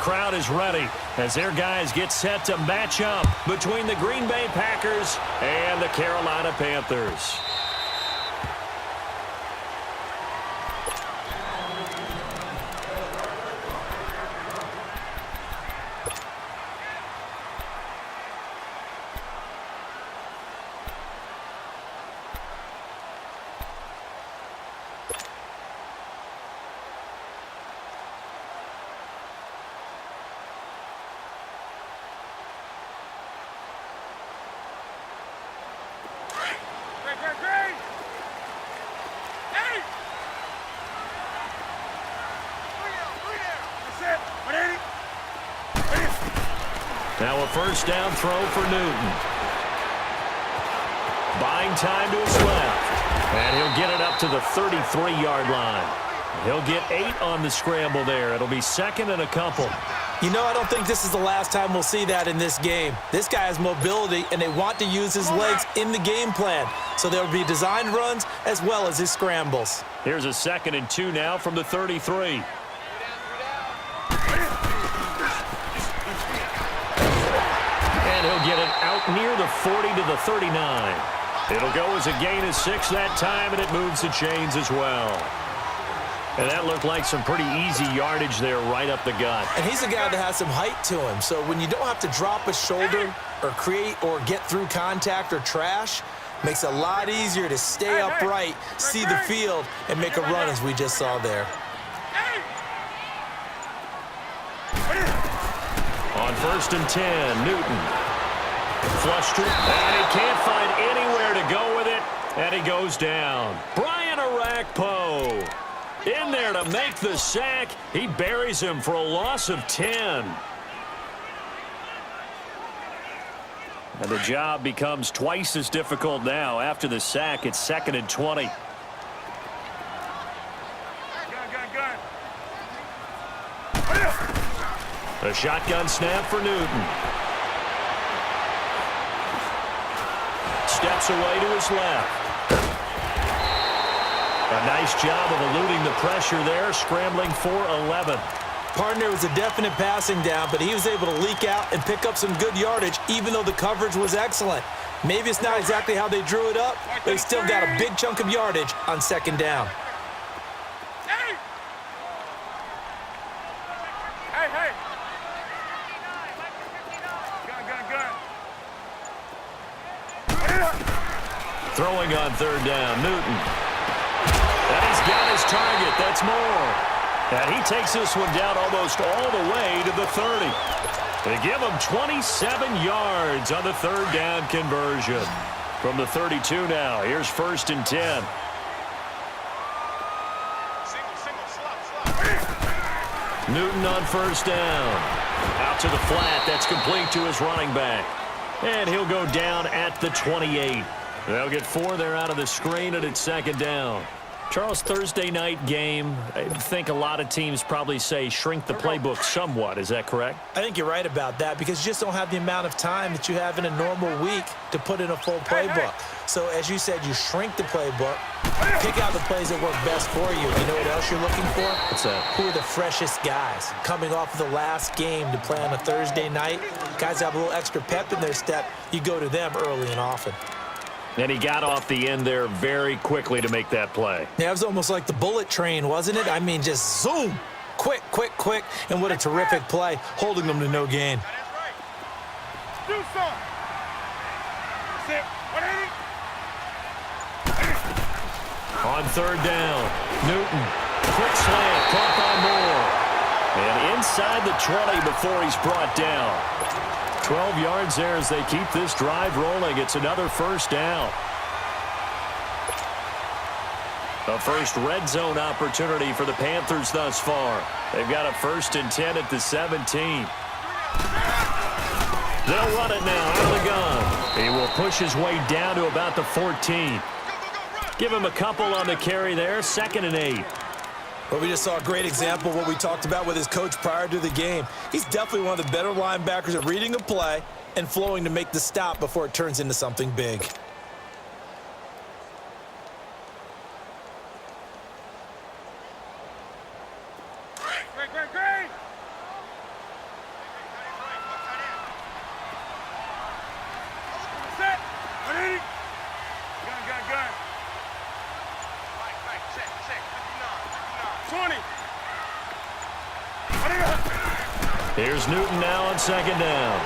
crowd is ready as their guys get set to match up between the Green Bay Packers and the Carolina Panthers. Now a first down throw for Newton. Buying time to his left. And he'll get it up to the 33-yard line. He'll get 8 on the scramble there. It'll be second and a couple. You know, I don't think this is the last time we'll see that in this game. This guy has mobility, and they want to use his legs in the game plan. So there'll be designed runs as well as his scrambles. Here's a 2nd and 2 now from the 33. And he'll get it out near the 40 to the 39. It'll go as a gain of 6 that time, and it moves the chains as well. And that looked like some pretty easy yardage there right up the gut. And he's a guy that has some height to him. So when you don't have to drop a shoulder or create or get through contact or trash, makes it a lot easier to stay upright, see the field, and make a run as we just saw there. On 1st and 10, Newton. Flush to, and he can't find anywhere to go with it, and he goes down. Brian Orakpo in there to make the sack. He buries him for a loss of 10. And the job becomes twice as difficult now. After the sack, it's 2nd and 20. A shotgun snap for Newton. Steps away to his left. A nice job of eluding the pressure there, scrambling for 11. Partner was a definite passing down, but he was able to leak out and pick up some good yardage, even though the coverage was excellent. Maybe it's not exactly how they drew it up, but he still got a big chunk of yardage on 2nd down. Throwing on 3rd down, Newton. And he's got his target. That's more. And he takes this one down almost all the way to the 30. They give him 27 yards on the 3rd down conversion. From the 32 now, here's 1st and 10. Newton on 1st down. Out to the flat. That's complete to his running back. And he'll go down at the 28. They'll get 4 there out of the screen, and it's 2nd down. Charles, Thursday night game, I think a lot of teams probably say shrink the playbook somewhat. Is that correct? I think you're right about that because you just don't have the amount of time that you have in a normal week to put in a full playbook. So as you said, you shrink the playbook, pick out the plays that work best for you. You know what else you're looking for? What's that? Who are the freshest guys coming off of the last game to play on a Thursday night? Guys have a little extra pep in their step. You go to them early and often. And he got off the end there very quickly to make that play. Yeah, it was almost like the bullet train, wasn't it? I mean, just zoom. Quick, quick, quick. And what a terrific play, holding them to no gain. On 3rd down, Newton. Quick slant, caught by Moore. And inside the 20 before he's brought down. 12 yards there as they keep this drive rolling. It's another 1st down. A first red zone opportunity for the Panthers thus far. They've got a 1st and 10 at the 17. They'll run it now out of the gun. He will push his way down to about the 14. Give him a couple on the carry there. 2nd and 8. Well, we just saw a great example of what we talked about with his coach prior to the game. He's definitely one of the better linebackers at reading a play and flowing to make the stop before it turns into something big. Here's Newton now on second down.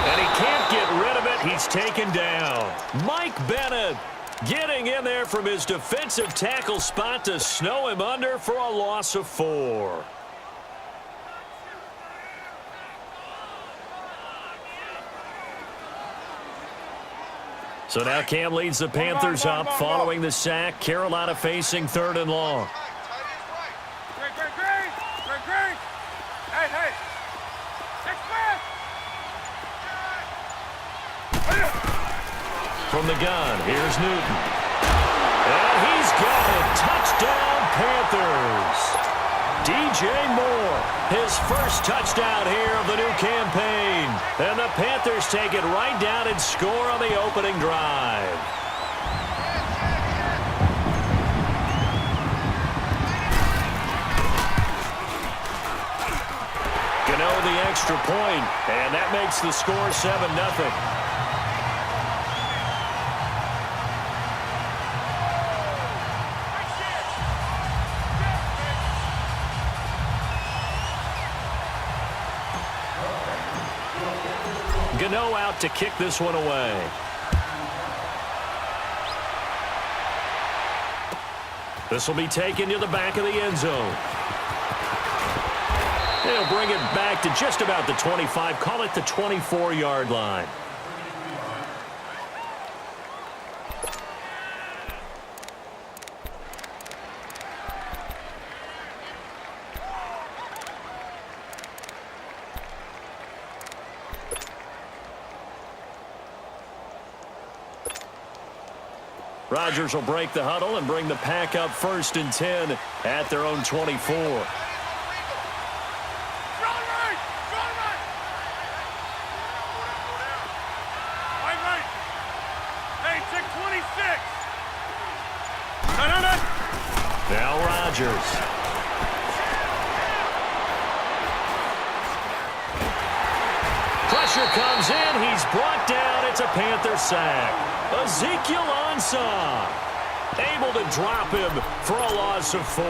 And he can't get rid of it. He's taken down. Mike Bennett getting in there from his defensive tackle spot to snow him under for a loss of 4. So now Cam leads the Panthers up following the sack. Carolina facing 3rd and long. From the gun, here's Newton. And he's got it. Touchdown, Panthers. DJ Moore, his first touchdown here of the new campaign. And the Panthers take it right down and score on the opening drive. Gano the extra point, and that makes the score 7-0. Gano out to kick this one away. This will be taken to the back of the end zone. They'll bring it back to just about the 25. Call it the 24-yard line. Rodgers will break the huddle and bring the pack up 1st and 10 at their own 24. Now Rodgers. Pressure comes in. He's brought down. It's a Panther sack. Ezekiel Ansah able to drop him for a loss of 4.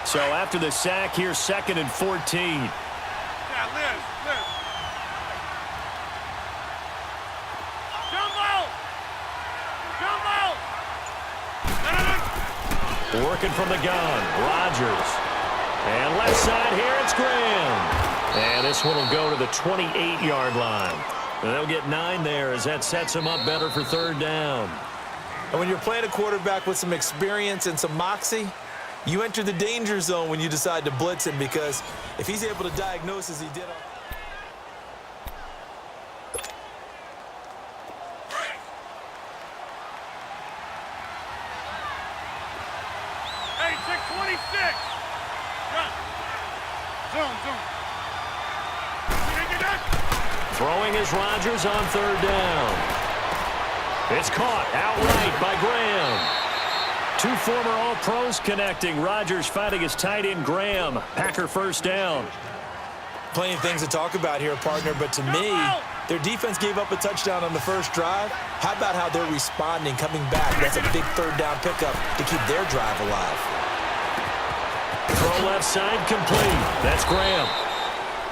So after the sack here, 2nd and 14. Yeah, Liz. Working from the gun, Rodgers. And left side here, it's Graham. And this one will go to the 28-yard line. And they'll get 9 there as that sets them up better for 3rd down. And when you're playing a quarterback with some experience and some moxie, you enter the danger zone when you decide to blitz him, because if he's able to diagnose as he did on... Hey, 626. Run. Zoom. Throwing is Rodgers on 3rd down. It's caught outright by Graham. 2 former All-Pros connecting. Rodgers fighting his tight end Graham. Packer 1st down. Plenty of things to talk about here, partner, but to me, their defense gave up a touchdown on the first drive. How about how they're responding, coming back? That's a big 3rd down pickup to keep their drive alive. Throw left side complete. That's Graham.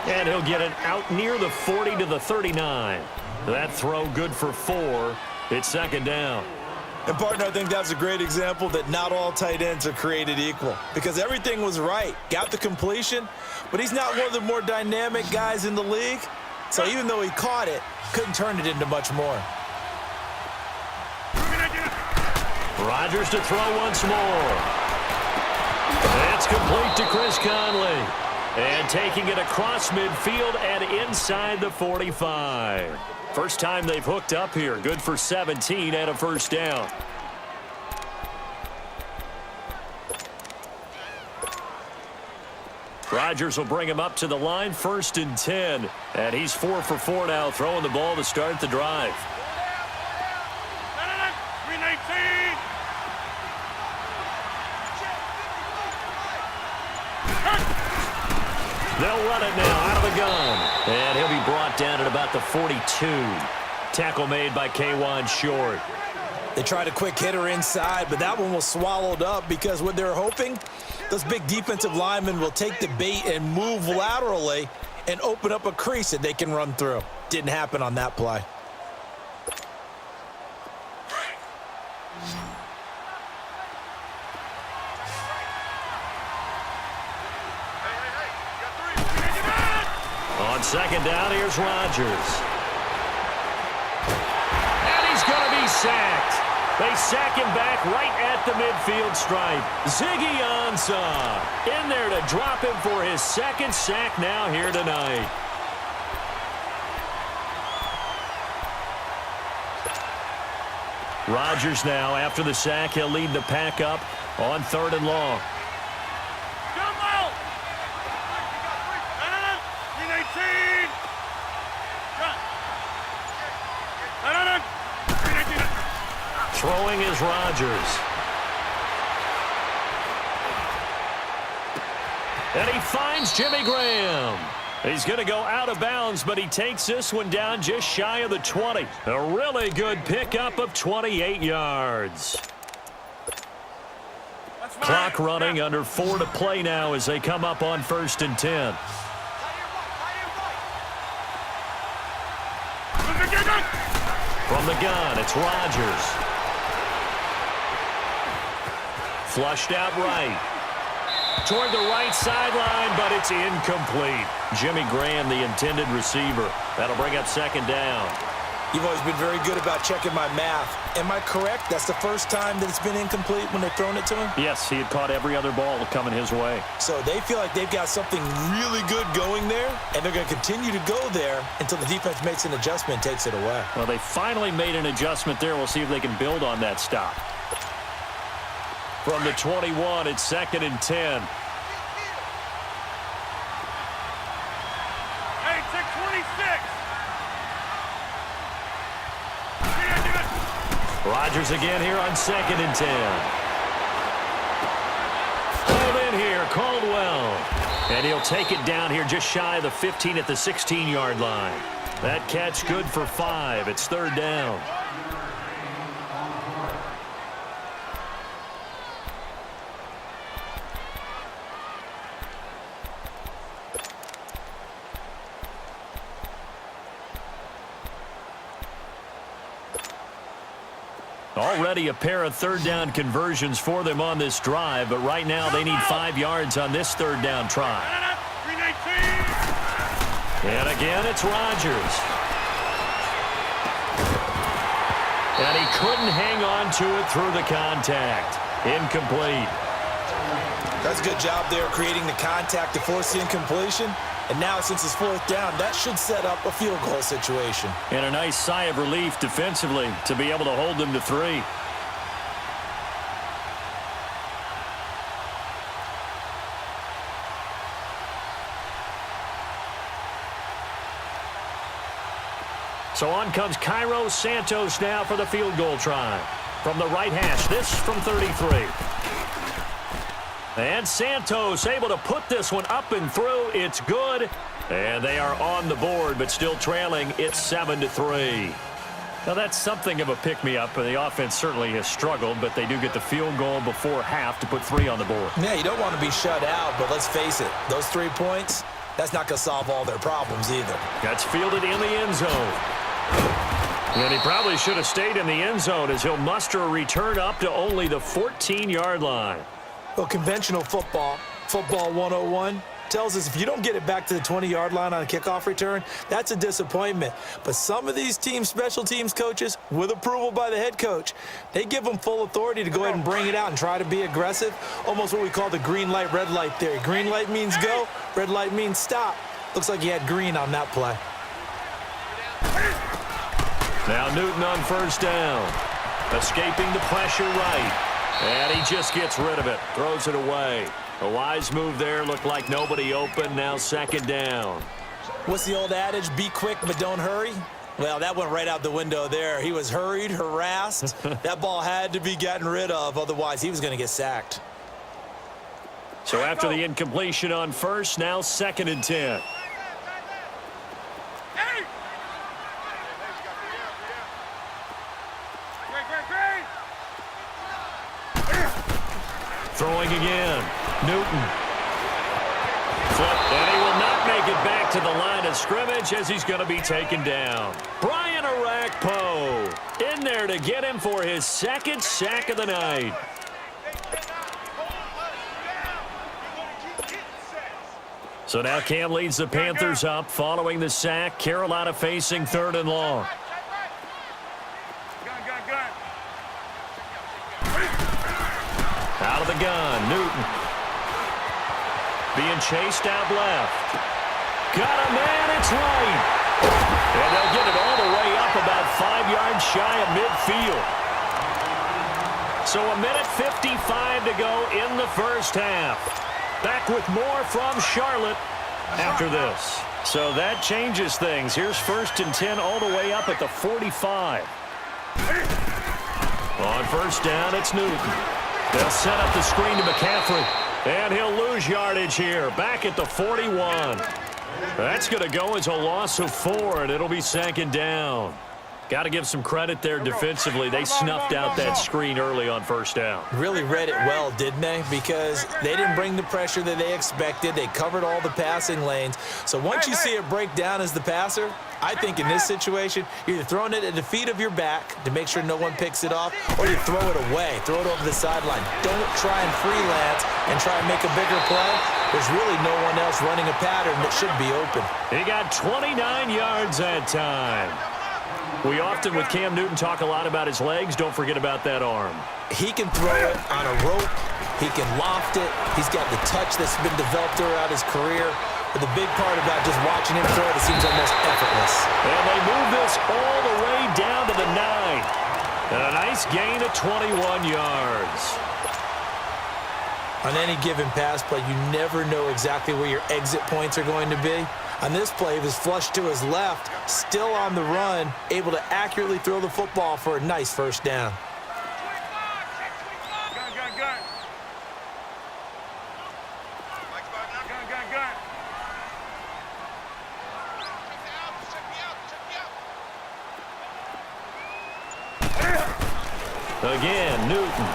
And he'll get it out near the 40 to the 39. That throw good for 4. It's 2nd down. And, partner, I think that's a great example that not all tight ends are created equal, because everything was right. Got the completion, but he's not one of the more dynamic guys in the league. So even though he caught it, couldn't turn it into much more. Rodgers to throw once more. It's complete to Chris Conley. And taking it across midfield and inside the 45. First time they've hooked up here. Good for 17 and a 1st down. Rodgers will bring him up to the line, 1st and 10. And he's 4 for 4 now, throwing the ball to start the drive. 319. They'll run it now out of the gun. And he'll be brought down at about the 42. Tackle made by K'Wan Short. They tried a quick hitter inside, but that one was swallowed up because what they're hoping, those big defensive linemen will take the bait and move laterally and open up a crease that they can run through. Didn't happen on that play. On second down, here's Rodgers. And he's going to be sacked. They sack him back right at the midfield stripe. Ziggy Ansah in there to drop him for his second sack now here tonight. Rodgers now, after the sack, he'll lead the pack up on 3rd and long. Throwing is Rodgers. And he finds Jimmy Graham. He's going to go out of bounds, but he takes this one down just shy of the 20. A really good pickup of 28 yards. Clock running, under 4 to play now as they come up on 1st and 10. From the gun, it's Rodgers. Flushed out right. Toward the right sideline, but it's incomplete. Jimmy Graham, the intended receiver. That'll bring up 2nd down. You've always been very good about checking my math. Am I correct? That's the first time that it's been incomplete when they've thrown it to him? Yes, he had caught every other ball coming his way. So they feel like they've got something really good going there, and they're going to continue to go there until the defense makes an adjustment and takes it away. Well, they finally made an adjustment there. We'll see if they can build on that stop. From the 21, it's 2nd and 10. Hey, 626. Rodgers again here on 2nd and 10. Pulled in here, Caldwell. And he'll take it down here just shy of the 15 at the 16-yard line. That catch good for 5. It's 3rd down. Already a pair of 3rd down conversions for them on this drive, but right now they need 5 yards on this 3rd down try. And again, it's Rodgers. And he couldn't hang on to it through the contact. Incomplete. That's a good job there creating the contact to force the incompletion. And now, since it's 4th down, that should set up a field goal situation. And a nice sigh of relief defensively to be able to hold them to 3. So on comes Cairo Santos now for the field goal try. From the right hash, this from 33. And Santos able to put this one up and through. It's good. And they are on the board, but still trailing. It's 7-3. Now, that's something of a pick-me-up. The offense certainly has struggled, but they do get the field goal before half to put 3 on the board. Yeah, you don't want to be shut out, but let's face it. Those 3 points, that's not going to solve all their problems either. That's fielded in the end zone. And he probably should have stayed in the end zone as he'll muster a return up to only the 14-yard line. Well, conventional football 101, tells us if you don't get it back to the 20-yard line on a kickoff return, that's a disappointment. But some of these special teams coaches, with approval by the head coach, they give them full authority to go ahead and bring it out and try to be aggressive, almost what we call the green light, red light theory. Green light means go, red light means stop. Looks like he had green on that play. Now Newton on 1st down. Escaping the pressure right. And he just gets rid of it. Throws it away. A wise move there. Looked like nobody open. Now 2nd down. What's the old adage? Be quick, but don't hurry. Well, that went right out the window there. He was hurried, harassed. That ball had to be gotten rid of. Otherwise, he was going to get sacked. So after the incompletion on 1st, now 2nd and 10. Great. Throwing again. Newton. Flip, and he will not make it back to the line of scrimmage as he's going to be taken down. Brian Arakpo in there to get him for his second sack of the night. So now Cam leads the Panthers up following the sack. Carolina facing 3rd and long. Out of the gun, Newton. Being chased out left. Got a man, it's right. And they'll get it all the way up about 5 yards shy of midfield. So a minute 55 to go in the first half. Back with more from Charlotte after this. So that changes things. Here's 1st and 10 all the way up at the 45. On 1st down, it's Newton. They'll set up the screen to McCaffrey. And he'll lose yardage here. Back at the 41. That's going to go as a loss of 4, and it'll be 2nd down. Got to give some credit there defensively. They snuffed out that screen early on 1st down. Really read it well, didn't they? Because they didn't bring the pressure that they expected. They covered all the passing lanes. So once you see it break down as the passer, I think in this situation, you're either throwing it at the feet of your back to make sure no one picks it off, or you throw it away, throw it over the sideline. Don't try and freelance and try and make a bigger play. There's really no one else running a pattern that should be open. He got 29 yards that time. We often, with Cam Newton, talk a lot about his legs. Don't forget about that arm. He can throw it on a rope. He can loft it. He's got the touch that's been developed throughout his career. But the big part about just watching him throw it, it seems almost effortless. And they move this all the way down to the 9. And a nice gain of 21 yards. On any given pass play, you never know exactly where your exit points are going to be. On this play, he was flushed to his left, still on the run, able to accurately throw the football for a nice 1st down. Again, Newton.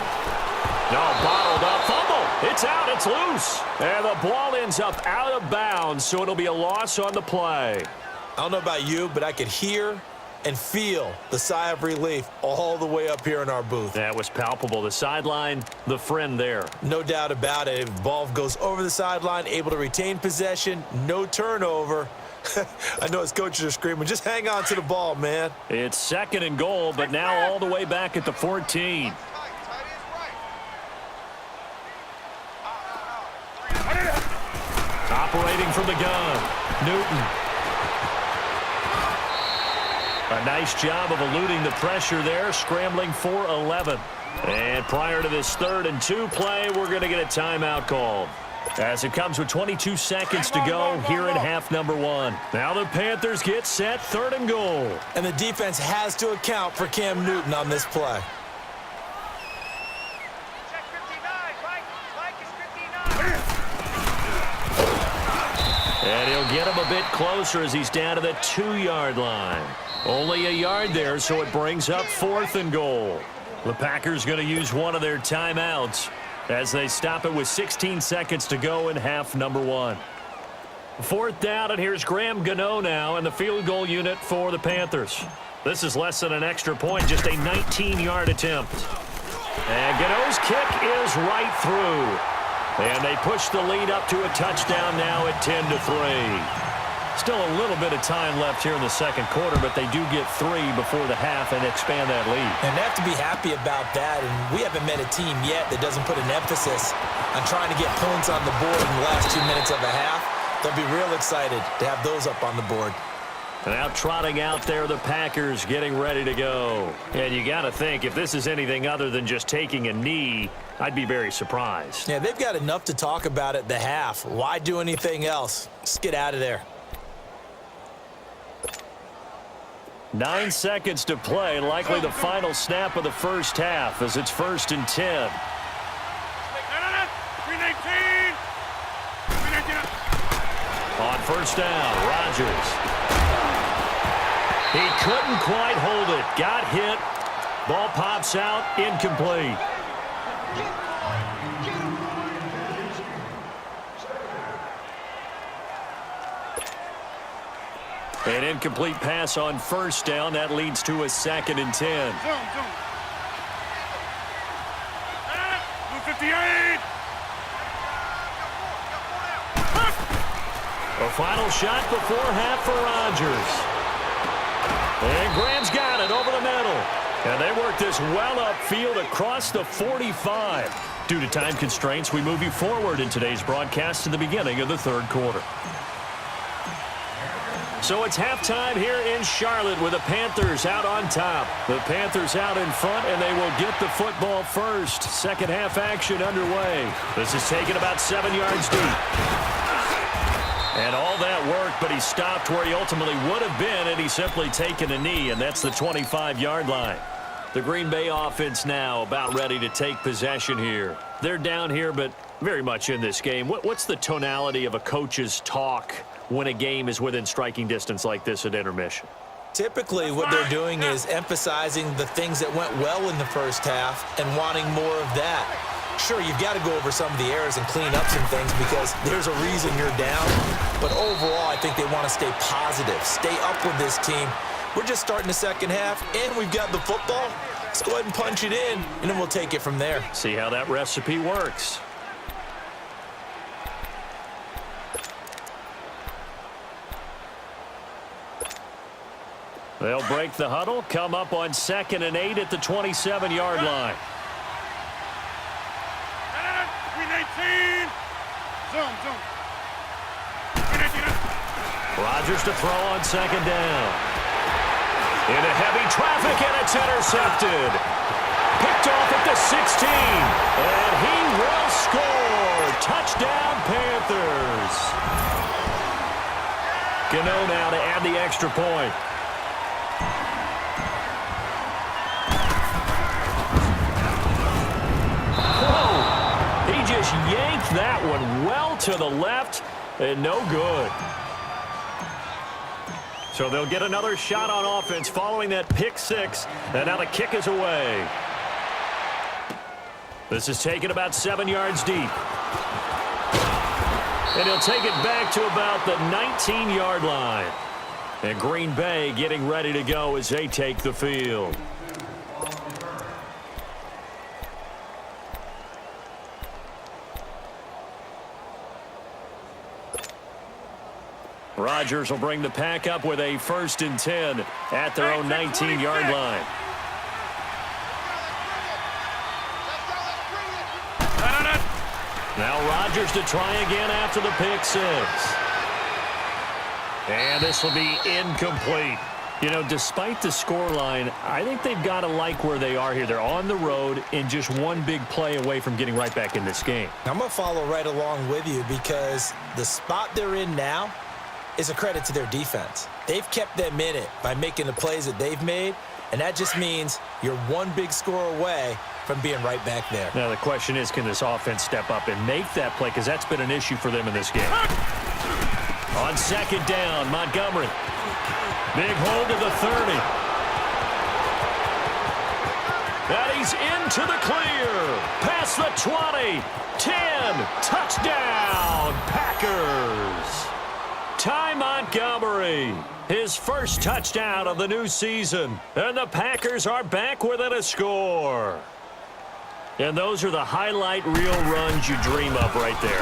No, bottled up. Fumble. It's out. It's loose. And the ball ends up out of bounds, so it'll be a loss on the play. I don't know about you, but I could hear and feel the sigh of relief all the way up here in our booth. That was palpable. The sideline, the friend there. No doubt about it. If the ball goes over the sideline, able to retain possession, no turnover. I know his coaches are screaming, just hang on to the ball, man. It's 2nd and goal, but now all the way back at the 14. Operating from the gun, Newton. A nice job of eluding the pressure there, scrambling for 11. And prior to this 3rd and 2 play, we're going to get a timeout called. As it comes with 22 seconds to go here in half number 1. Now the Panthers get set, 3rd and goal. And the defense has to account for Cam Newton on this play. And he'll get him a bit closer as he's down to the 2-yard line. Only a yard there, so it brings up 4th and goal. The Packers going to use one of their timeouts as they stop it with 16 seconds to go in half number 1. 4th down, and here's Graham Gano now in the field goal unit for the Panthers. This is less than an extra point, just a 19-yard attempt. And Gano's kick is right through. And they push the lead up to a touchdown now at 10-3. Still a little bit of time left here in the 2nd quarter, but they do get 3 before the half and expand that lead. And they have to be happy about that, and we haven't met a team yet that doesn't put an emphasis on trying to get points on the board in the last 2 minutes of a half. They'll be real excited to have those up on the board. Now trotting out there, the Packers getting ready to go. And you got to think, if this is anything other than just taking a knee, I'd be very surprised. Yeah, they've got enough to talk about at the half. Why do anything else? Just get out of there. 9 seconds to play, likely the final snap of the first half as it's 1st and 10. 319. On 1st down, Rodgers. He couldn't quite hold it. Got hit. Ball pops out, incomplete. An incomplete pass on first down. That leads to a 2nd and 10. Zoom. Blue 58. A final shot before half for Rodgers. And Graham's got it over the middle. And they work this well upfield across the 45. Due to time constraints, we move you forward in today's broadcast to the beginning of the 3rd quarter. So it's halftime here in Charlotte with the Panthers out on top. The Panthers out in front, and they will get the football first. Second half action underway. This is taken about 7 yards deep. And all that work, but he stopped where he ultimately would have been, and he's simply taken a knee, and that's the 25-yard line. The Green Bay offense now about ready to take possession here. They're down here, but very much in this game. What's the tonality of a coach's talk when a game is within striking distance like this at intermission? Typically, what they're doing is emphasizing the things that went well in the first half and wanting more of that. Sure, you've got to go over some of the errors and clean up some things because there's a reason you're down. But overall, I think they want to stay positive, stay up with this team. We're just starting the second half, and we've got the football. Let's go ahead and punch it in, and then we'll take it from there. See how that recipe works. They'll break the huddle, come up on 2nd and 8 at the 27-yard line. 319. Zoom. Rodgers to throw on 2nd down. Into heavy traffic, and it's intercepted. Picked off at the 16. And he will score. Touchdown, Panthers. Gano now to add the extra point. Whoa. He just yanked that one well to the left, and no good. So they'll get another shot on offense following that pick 6, and now the kick is away. This is taken about 7 yards deep. And he'll take it back to about the 19-yard line. And Green Bay getting ready to go as they take the field. Rodgers will bring the pack up with a 1st and 10 at their own 19-yard line. Now Rodgers to try again after the pick 6. And this will be incomplete. You know, despite the scoreline, I think they've got to like where they are here. They're on the road and just one big play away from getting right back in this game. I'm going to follow right along with you because the spot they're in now is a credit to their defense. They've kept them in it by making the plays that they've made, and that just means you're one big score away from being right back there. Now the question is, can this offense step up and make that play? Because that's been an issue for them in this game. On 2nd down, Montgomery. Big hold to the 30. And he's into the clear. Past the 20. 10. Touchdown, Packers. Ty Montgomery, his first touchdown of the new season. And the Packers are back within a score. And those are the highlight reel runs you dream of right there.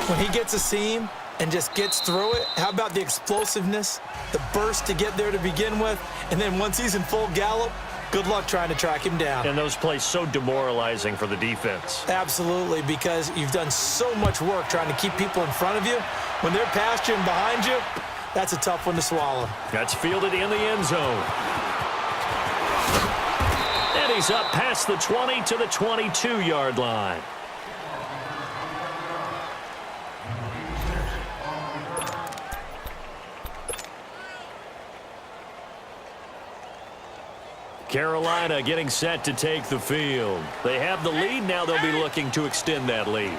When he gets a seam and just gets through it, how about the explosiveness, the burst to get there to begin with, and then once he's in full gallop, good luck trying to track him down. And those plays so demoralizing for the defense. Absolutely, because you've done so much work trying to keep people in front of you. When they're past you and behind you, that's a tough one to swallow. That's fielded in the end zone. And he's up past the 20 to the 22-yard line. Carolina getting set to take the field. They have the lead. Now they'll be looking to extend that lead.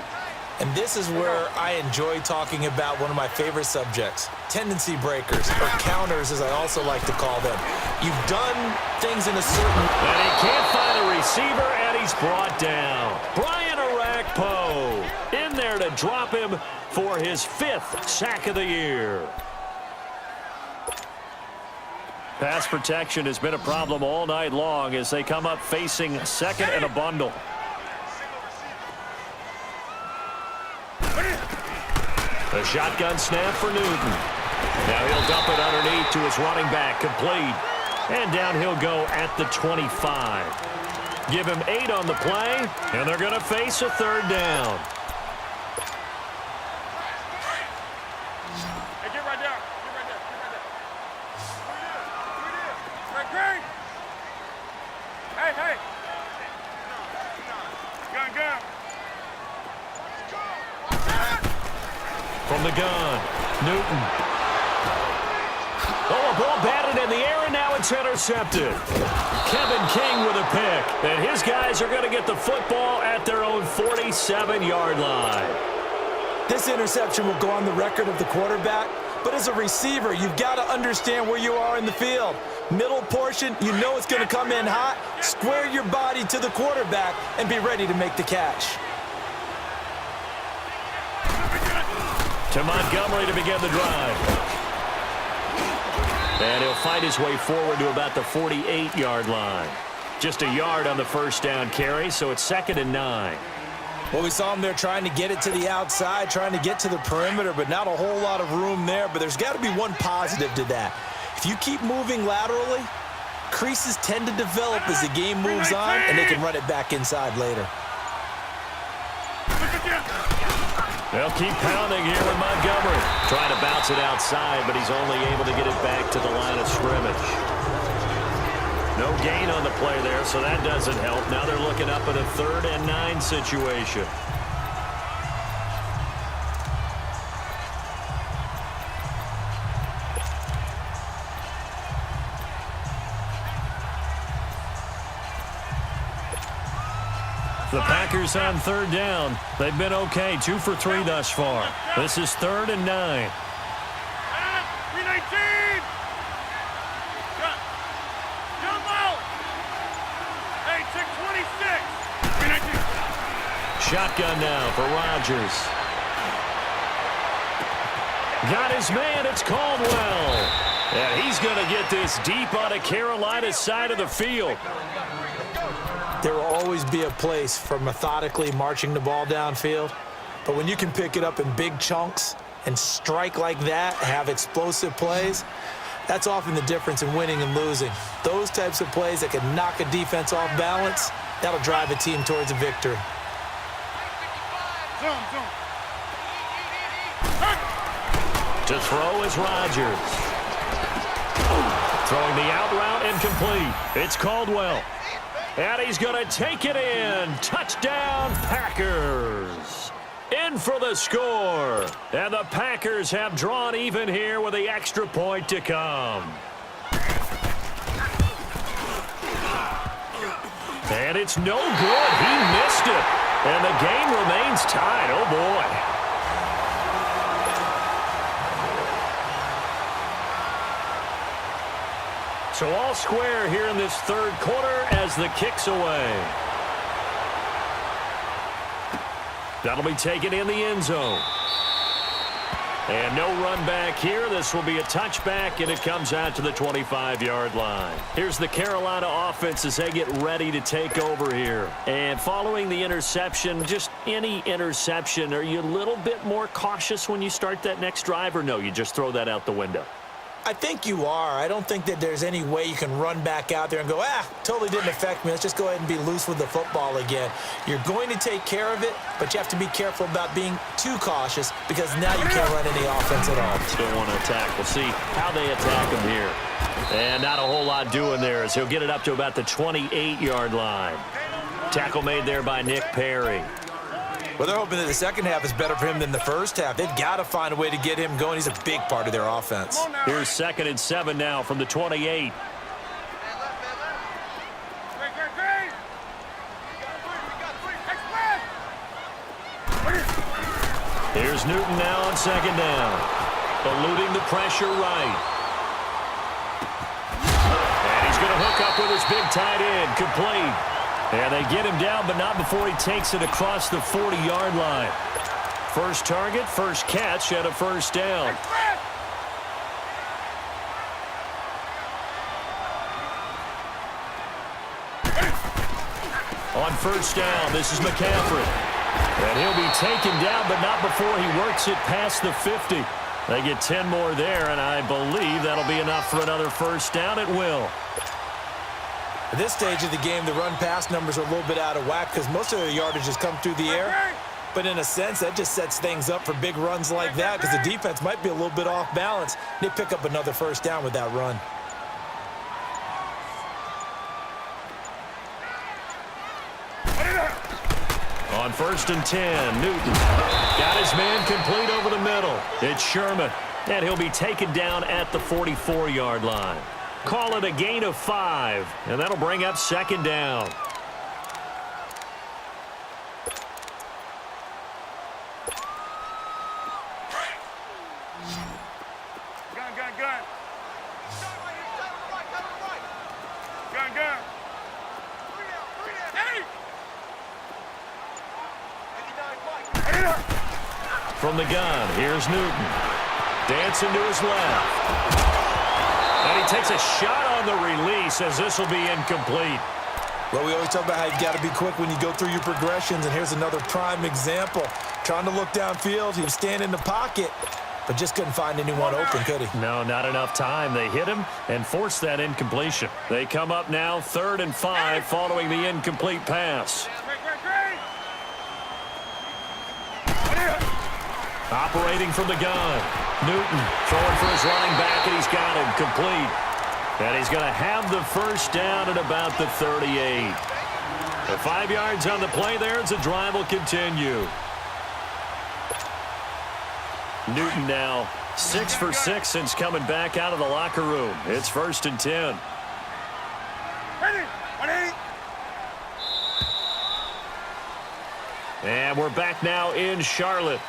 And this is where I enjoy talking about one of my favorite subjects, tendency breakers, or counters as I also like to call them. You've done things in a certain... And he can't find a receiver, and he's brought down. Brian Orakpo in there to drop him for his 5th sack of the year. Pass protection has been a problem all night long as they come up facing second and a bundle. A shotgun snap for Newton. Now he'll dump it underneath to his running back, complete. And down he'll go at the 25. Give him 8 on the play, and they're going to face a third down. Hey, get right there. Get right there. Get right there. Right, great. Hey, hey. Gun. From the gun, Newton. Oh, a ball batted in the air, and now it's intercepted. Kevin King with a pick, and his guys are going to get the football at their own 47-yard line. This interception will go on the record of the quarterback, but as a receiver, you've got to understand where you are in the field. Middle portion, you know it's going to come in hot. Square your body to the quarterback and be ready to make the catch. To Montgomery to begin the drive. And he'll fight his way forward to about the 48-yard line. Just a yard on the first down carry, so it's 2nd and 9. Well, we saw him there trying to get it to the outside, trying to get to the perimeter, but not a whole lot of room there. But there's got to be one positive to that. If you keep moving laterally, creases tend to develop as the game moves on, and they can run it back inside later. They'll keep pounding here with Montgomery. Trying to bounce it outside, but he's only able to get it back to the line of scrimmage. No gain on the play there, so that doesn't help. Now they're looking up at a 3rd and 9 situation. The Packers on 3rd down. They've been okay, 2 for 3 thus far. This is 3rd and 9. 319. Jump out. Hey, 626. 319. Shotgun now for Rodgers. Got his man, it's Caldwell. And he's going to get this deep on a Carolina side of the field. There will always be a place for methodically marching the ball downfield. But when you can pick it up in big chunks and strike like that, have explosive plays, that's often the difference in winning and losing. Those types of plays that can knock a defense off balance, that'll drive a team towards a victory. Zoom. To throw is Rodgers. Throwing the out route incomplete. It's Caldwell. And he's going to take it in. Touchdown, Packers. In for the score. And the Packers have drawn even here with the extra point to come. And it's no good. He missed it. And the game remains tied. Oh, boy. So all square here in this 3rd quarter as the kick's away. That'll be taken in the end zone. And no run back here. This will be a touchback, and it comes out to the 25-yard line. Here's the Carolina offense as they get ready to take over here. And following the interception, just any interception, are you a little bit more cautious when you start that next drive, or no, you just throw that out the window? I think you are. I don't think that there's any way you can run back out there and go, totally didn't affect me. Let's just go ahead and be loose with the football again. You're going to take care of it, but you have to be careful about being too cautious because now you can't run any offense at all. Still want to attack. We'll see how they attack him here. And not a whole lot doing there as he'll get it up to about the 28-yard line. Tackle made there by Nick Perry. Well, they're hoping that the second half is better for him than the first half. They've got to find a way to get him going. He's a big part of their offense. Here's 2nd and 7 now from the 28. Here's Newton now on 2nd down. Eluding the pressure right. And he's going to hook up with his big tight end. Complete. And they get him down, but not before he takes it across the 40-yard line. First target, first catch, and a first down. first down. This is McCaffrey. And he'll be taken down, but not before he works it past the 50. They get 10 more there, and I believe that'll be enough for another first down. It will. At this stage of the game, the run-pass numbers are a little bit out of whack because most of the yardage has come through the air. But in a sense, that just sets things up for big runs like that because the defense might be a little bit off balance. They pick up another first down with that run. On 1st and 10, Newton got his man complete over the middle. It's Sherman, and he'll be taken down at the 44-yard line. Call it a gain of 5, and that'll bring up 2nd down. Gun. Gun. Hey! From the gun, here's Newton. Dancing to his left. And he takes a shot on the release as this will be incomplete. Well, we always talk about how you've got to be quick when you go through your progressions, and here's another prime example. Trying to look downfield, he was standing in the pocket, but just couldn't find anyone open, could he? No, not enough time. They hit him and forced that incompletion. They come up now 3rd and 5 following the incomplete pass. Operating from the gun. Newton throwing for his running back, and he's got him complete. And he's going to have the first down at about the 38. The 5 yards on the play there as the drive will continue. Newton now 6 for 6 since coming back out of the locker room. It's 1st and 10. And we're back now in Charlotte.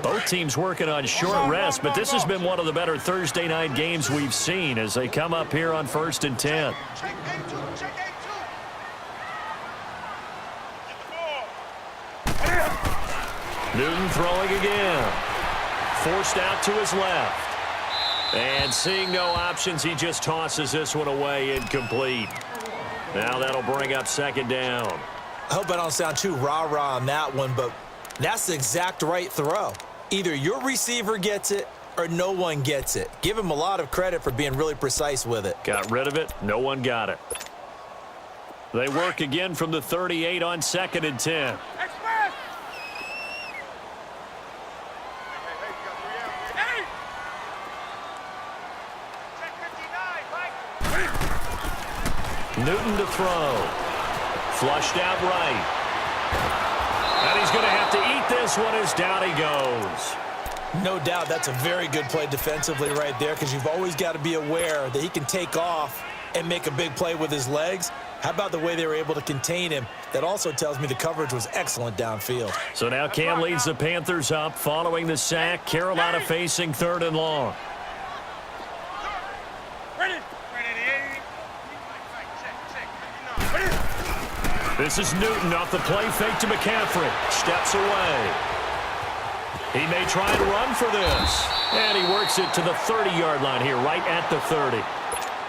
Both teams working on short rest, but this has been one of the better Thursday night games we've seen as they come up here on 1st and 10. Newton throwing again. Forced out to his left. And seeing no options, he just tosses this one away incomplete. Now that'll bring up 2nd down. I hope I don't sound too rah-rah on that one, but that's the exact right throw. Either your receiver gets it or no one gets it. Give him a lot of credit for being really precise with it. Got rid of it. No one got it. They work again from the 38 on 2nd and 10. Newton to throw. Flushed out right. And he's going to have to eat this one as down he goes. No doubt that's a very good play defensively right there because you've always got to be aware that he can take off and make a big play with his legs. How about the way they were able to contain him? That also tells me the coverage was excellent downfield. So now Cam leads the Panthers up following the sack. Carolina facing 3rd and long. This is Newton off the play fake to McCaffrey. Steps away. He may try and run for this. And he works it to the 30-yard line here, right at the 30.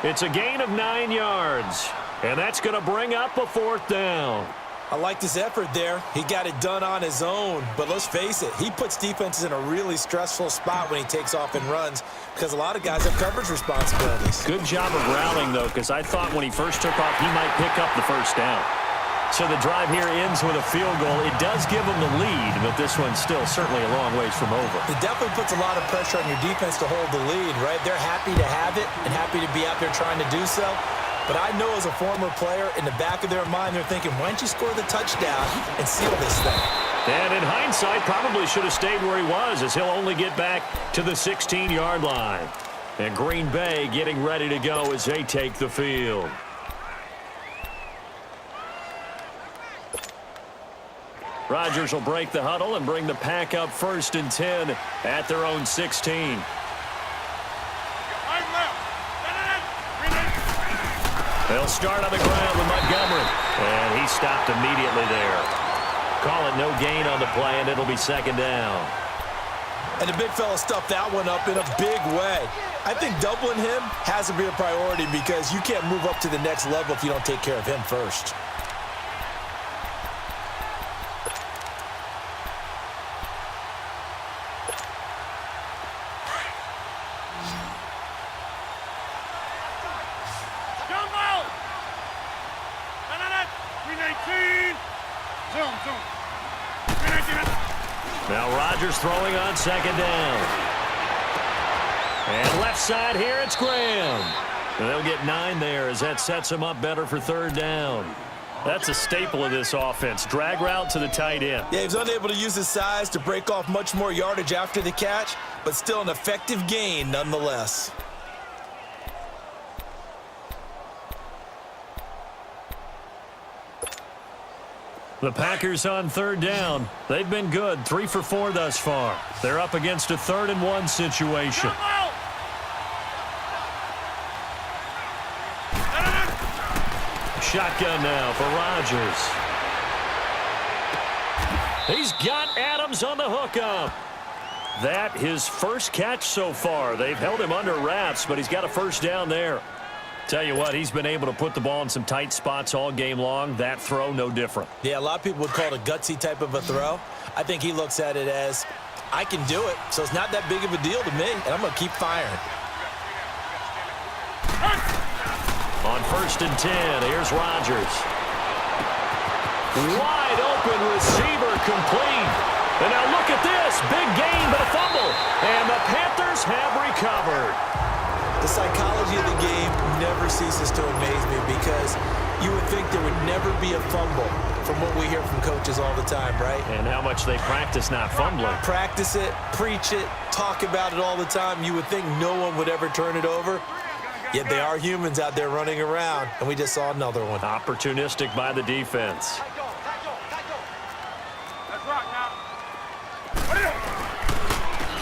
It's a gain of 9 yards. And that's going to bring up a 4th down. I liked his effort there. He got it done on his own. But let's face it, he puts defenses in a really stressful spot when he takes off and runs because a lot of guys have coverage responsibilities. Good job of rallying, though, because I thought when he first took off, he might pick up the first down. So the drive here ends with a field goal. It does give them the lead, but this one's still certainly a long ways from over. It definitely puts a lot of pressure on your defense to hold the lead, right? They're happy to have it and happy to be out there trying to do so. But I know as a former player, in the back of their mind, they're thinking, why don't you score the touchdown and seal this thing? And in hindsight, probably should have stayed where he was as he'll only get back to the 16-yard line. And Green Bay getting ready to go as they take the field. Rodgers will break the huddle and bring the pack up 1st and 10 at their own 16. They'll start on the ground with Montgomery. And he stopped immediately there. Call it no gain on the play, and it'll be 2nd down. And the big fella stuffed that one up in a big way. I think doubling him has to be a priority because you can't move up to the next level if you don't take care of him first. Now Rodgers throwing on second down. And left side here, it's Graham. And they'll get 9 there as that sets him up better for third down. That's a staple of this offense. Drag route to the tight end. Yeah, he was unable to use his size to break off much more yardage after the catch, but still an effective gain nonetheless. The Packers on third down. They've been good, 3 for 4 thus far. They're up against a 3rd-and-1 situation. Shotgun now for Rodgers. He's got Adams on the hookup. That his first catch so far. They've held him under wraps, but he's got a first down there. Tell you what, he's been able to put the ball in some tight spots all game long. That throw, no different. Yeah, a lot of people would call it a gutsy type of a throw. I think he looks at it as, I can do it, so it's not that big of a deal to me, and I'm going to keep firing. On 1st and 10, here's Rodgers. Wide open receiver complete. And now look at this. Big gain, but a fumble. And the Panthers have recovered. The psychology of the game never ceases to amaze me because you would think there would never be a fumble from what we hear from coaches all the time, right? And how much they practice not fumbling. Practice it, preach it, talk about it all the time. You would think no one would ever turn it over. Yet they are humans out there running around, and we just saw another one. Opportunistic by the defense.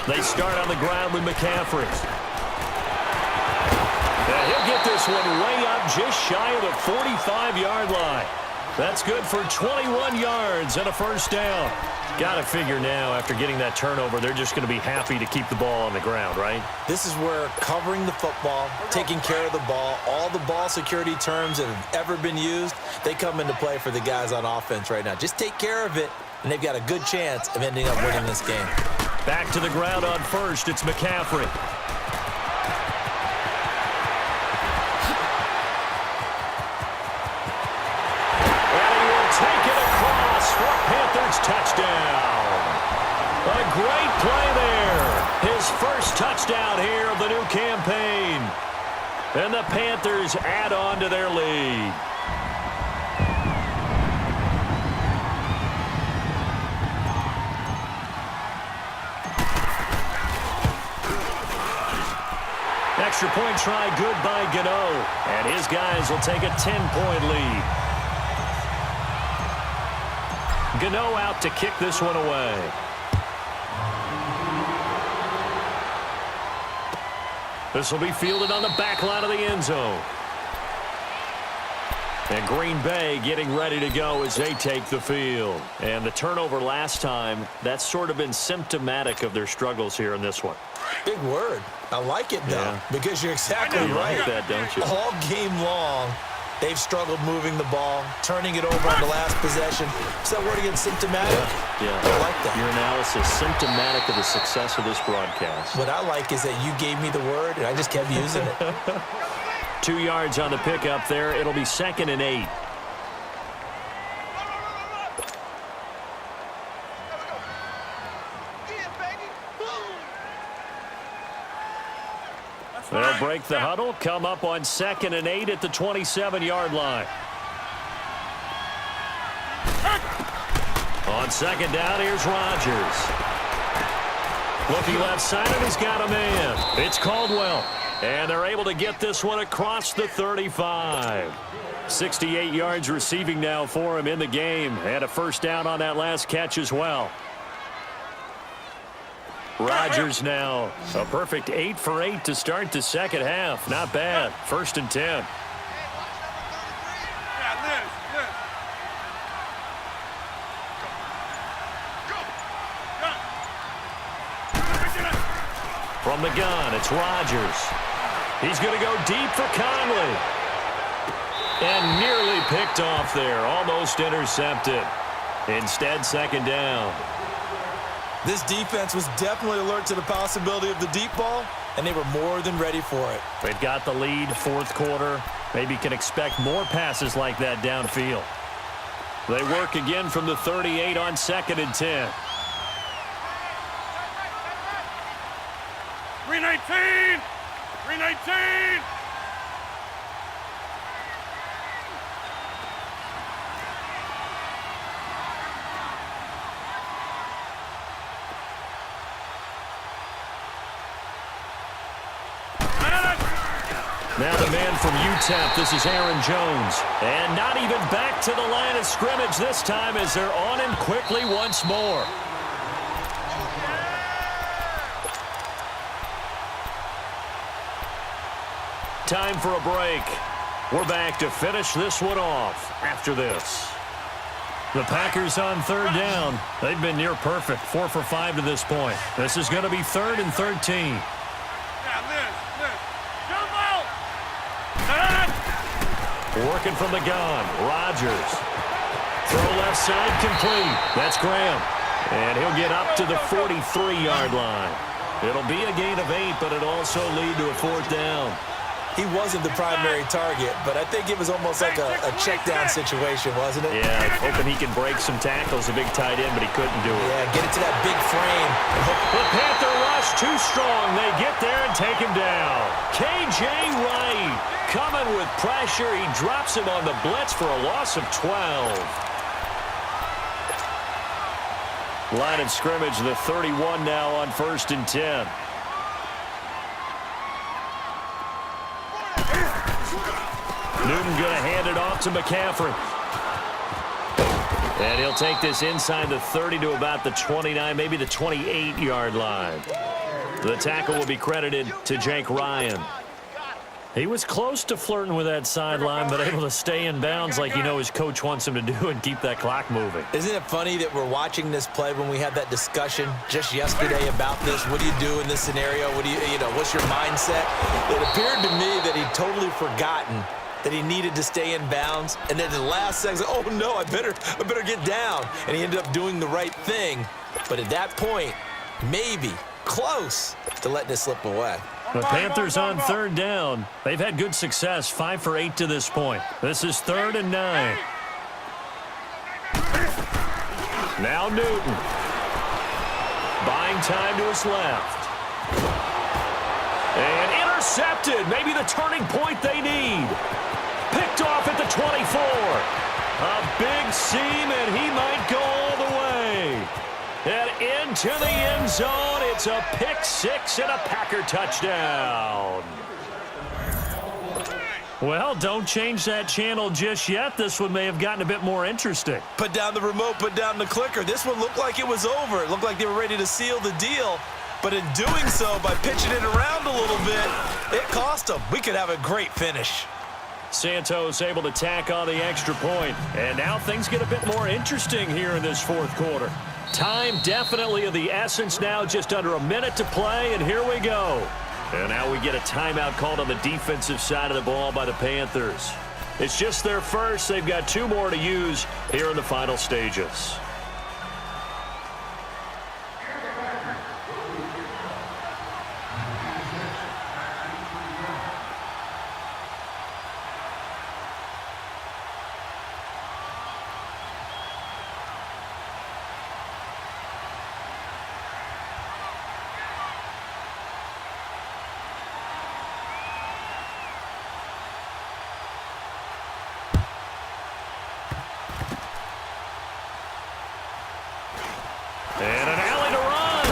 They start on the ground with McCaffrey. And he'll get this one way up just shy of the 45-yard line. That's good for 21 yards and a first down. Got to figure now, after getting that turnover, they're just going to be happy to keep the ball on the ground, right? This is where covering the football, taking care of the ball, all the ball security terms that have ever been used, they come into play for the guys on offense right now. Just take care of it, and they've got a good chance of ending up winning this game. Back to the ground on first. It's McCaffrey. Touchdown. A great play there. His first touchdown here of the new campaign. And the Panthers add on to their lead. Extra point try good by Gano. And his guys will take a 10-point lead. Gano out to kick this one away. This will be fielded on the back line of the end zone. And Green Bay getting ready to go as they take the field. And the turnover last time, that's sort of been symptomatic of their struggles here in this one. Big word. I like it, though, because you're exactly right. You like that, don't you? All game long, they've struggled moving the ball, turning it over on the last possession. Is that word again, symptomatic? Yeah. I like that. Your analysis, symptomatic of the success of this broadcast. What I like is that you gave me the word, and I just kept using it. 2 yards on the pickup there. It'll be 2nd and 8. They'll break the huddle, come up on 2nd and 8 at the 27-yard line. On 2nd down, here's Rodgers. Looking left side, and he's got a man. It's Caldwell. And they're able to get this one across the 35. 68 yards receiving now for him in the game. And a first down on that last catch as well. Rodgers now a perfect 8 for 8 to start the second half. Not bad. 1st and 10. From the gun, it's Rodgers. He's going to go deep for Conley. And nearly picked off there. Almost intercepted. Instead, second down. This defense was definitely alert to the possibility of the deep ball, and they were more than ready for it. They've got the lead, fourth quarter. Maybe can expect more passes like that downfield. They work again from the 38 on 2nd and 10. 319! 319! Now the man from UTEP, this is Aaron Jones. And not even back to the line of scrimmage this time as they're on him quickly once more. Time for a break. We're back to finish this one off after this. The Packers on 3rd down. They've been near perfect, 4 for 5 to this point. This is going to be 3rd and 13. Working from the gun, Rodgers. Throw left side complete. That's Graham. And he'll get up to the 43-yard line. It'll be a gain of 8, but it'll also lead to a 4th down. He wasn't the primary target, but I think it was almost like a check down situation, wasn't it? Yeah, hoping he can break some tackles, a big tight end, but he couldn't do it. Yeah, get it to that big frame. The Panther rush too strong. They get there and take him down. K.J. Wright coming with pressure. He drops him on the blitz for a loss of 12. Line of scrimmage, the 31 now on 1st and 10. Newton going to hand it off to McCaffrey. And he'll take this inside the 30 to about the 29, maybe the 28-yard line. The tackle will be credited to Jake Ryan. He was close to flirting with that sideline, but able to stay in bounds like you know his coach wants him to do and keep that clock moving. Isn't it funny that we're watching this play when we had that discussion just yesterday about this? What do you do in this scenario? What do you know, what's your mindset? It appeared to me that he'd totally forgotten that he needed to stay in bounds, and then the last second, oh no, I better get down. And he ended up doing the right thing. But at that point, maybe close to letting it slip away. The Panthers on 3rd down. They've had good success, 5 for 8 to this point. This is 3rd and 9. Now Newton. Buying time to his left. And intercepted. Maybe the turning point they need. Picked off at the 24. A big seam, and he might go all the way. And into the end zone, it's a pick 6 and a Packer touchdown. Well, don't change that channel just yet. This one may have gotten a bit more interesting. Put down the remote, put down the clicker. This one looked like it was over. It looked like they were ready to seal the deal. But in doing so, by pitching it around a little bit, it cost them. We could have a great finish. Santos able to tack on the extra point. And now things get a bit more interesting here in this 4th quarter. Time definitely of the essence now, just under a minute to play, and here we go. And now we get a timeout called on the defensive side of the ball by the Panthers. It's just their first. They've got 2 more to use here in the final stages. And an alley to run.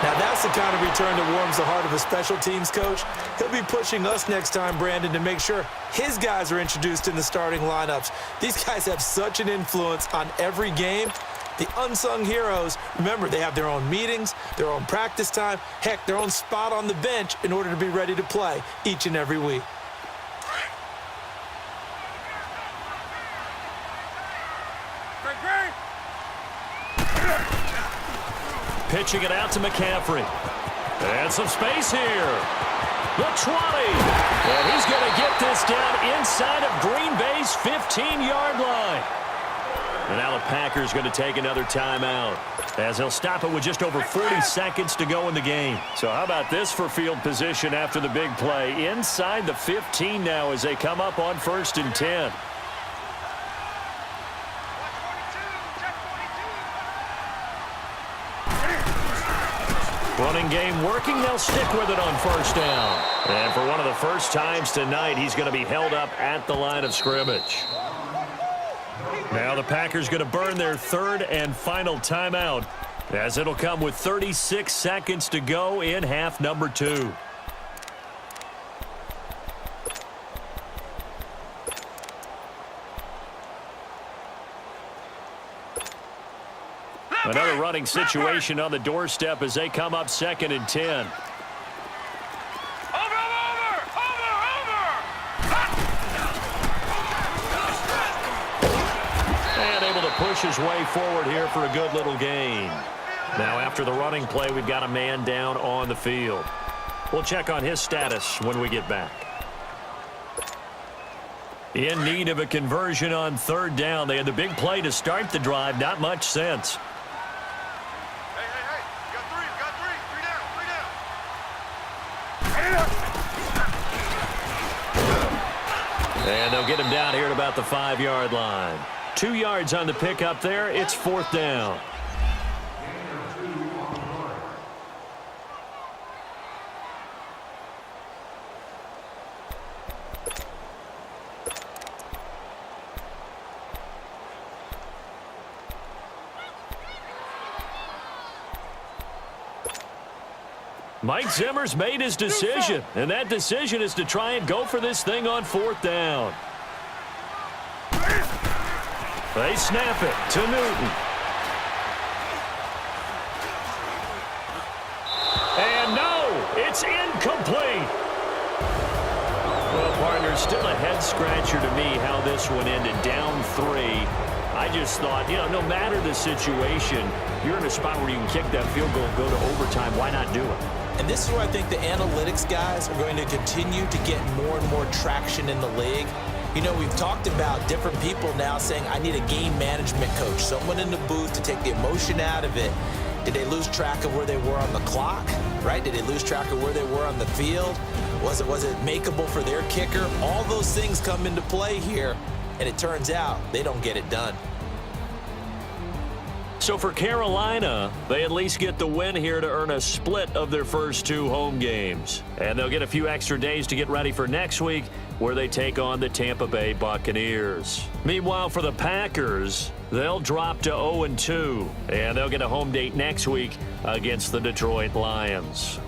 Now that's the kind of return that warms the heart of a special teams coach. He'll be pushing us next time, Brandon, to make sure his guys are introduced in the starting lineups. These guys have such an influence on every game. The unsung heroes, remember, they have their own meetings, their own practice time, heck, their own spot on the bench in order to be ready to play each and every week. pitching it out to McCaffrey. And some space here. The 20. And he's going to get this down inside of Green Bay's 15-yard line. And now the Packers going to take another timeout, as he'll stop it with just over 40 seconds to go in the game. So how about this for field position after the big play? Inside the 15 now as they come up on 1st and 10. Running game working. They'll stick with it on 1st down. And for one of the first times tonight, he's going to be held up at the line of scrimmage. Now the Packers going to burn their 3rd and final timeout, as it'll come with 36 seconds to go in half number 2. Another running situation on the doorstep as they come up 2nd and 10. Push his way forward here for a good little gain. Now after the running play, we've got a man down on the field. We'll check on his status when we get back. In need of a conversion on 3rd down. They had the big play to start the drive. Not much sense. Hey. You got three. Three down. And they'll get him down here at about the 5-yard line. 2 yards on the pickup there. It's 4th down. Mike Zimmer's made his decision, and that decision is to try and go for this thing on 4th down. They snap it to Newton. And no, it's incomplete. Well, partner, still a head-scratcher to me how this one ended, down 3. I just thought, no matter the situation, you're in a spot where you can kick that field goal, go to overtime. Why not do it? And this is where I think the analytics guys are going to continue to get more and more traction in the league. We've talked about different people now saying, I need a game management coach, someone in the booth to take the emotion out of it. Did they lose track of where they were on the clock, right? Did they lose track of where they were on the field? Was it makeable for their kicker? All those things come into play here, and it turns out they don't get it done. So for Carolina, they at least get the win here to earn a split of their first 2 home games. And they'll get a few extra days to get ready for next week, where they take on the Tampa Bay Buccaneers. Meanwhile, for the Packers, they'll drop to 0-2, and they'll get a home date next week against the Detroit Lions.